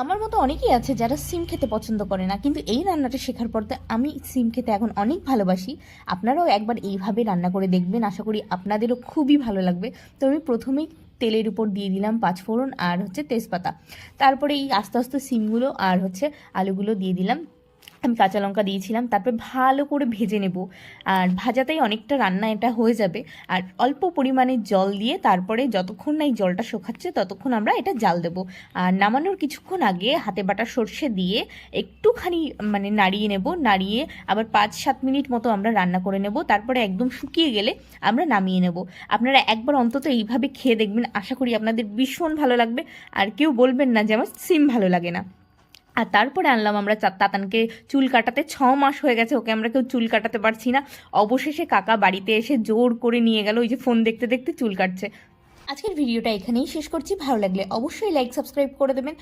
আমার মতো অনেকেই আছে যারা সিম খেতে পছন্দ করে না, কিন্তু এই রান্নাটা শেখার পর তো আমি সিম খেতে এখন অনেক ভালোবাসি। আপনারাও একবার এইভাবে রান্না করে দেখবেন, আশা করি আপনাদেরও খুবই ভালো লাগবে। তো আমি প্রথমেই তেলের উপর দিয়ে দিলাম পাঁচফোড়ন আর তেজপাতা। তারপরে এই আস্তে আস্তে সিমগুলো আর আলুগুলো দিয়ে দিলাম। আমি কাঁচা লঙ্কা দিয়েছিলাম, তারপরে ভালো করে ভেজে নেব। আর ভাজাতেই অনেকটা রান্না এটা হয়ে যাবে। আর অল্প পরিমাণে জল দিয়ে তারপরে যতক্ষণ না এই জলটা শুকাচ্ছে ততক্ষণ আমরা এটা জাল দেবো। আর নামানোর কিছুক্ষণ আগে হাতে বাটা সর্ষে দিয়ে একটুখানি নাড়িয়ে নেব। নাড়িয়ে আবার 5-7 মিনিট মতো আমরা রান্না করে নেব। তারপরে একদম শুকিয়ে গেলে আমরা নামিয়ে নেব। আপনারা একবার অন্তত এইভাবে খেয়ে দেখবেন, আশা করি আপনাদের ভীষণ ভালো লাগবে। আর কেউ বলবেন না যে আমার সিম ভালো লাগে না। আর তারপরে আনলাম আমরা তাতানকে চুল কাটাতে। 6 মাস হয়ে গেছে, ওকে আমরা কেউ চুল কাটাতে পারছি না। অবশেষে কাকা বাড়িতে এসে জোর করে নিয়ে গেল, ওই যে ফোন দেখতে দেখতে চুল কাটছে। আজকের ভিডিওটা এখানেই শেষ করছি। ভালো লাগলে অবশ্যই লাইক সাবস্ক্রাইব করে দেবেন।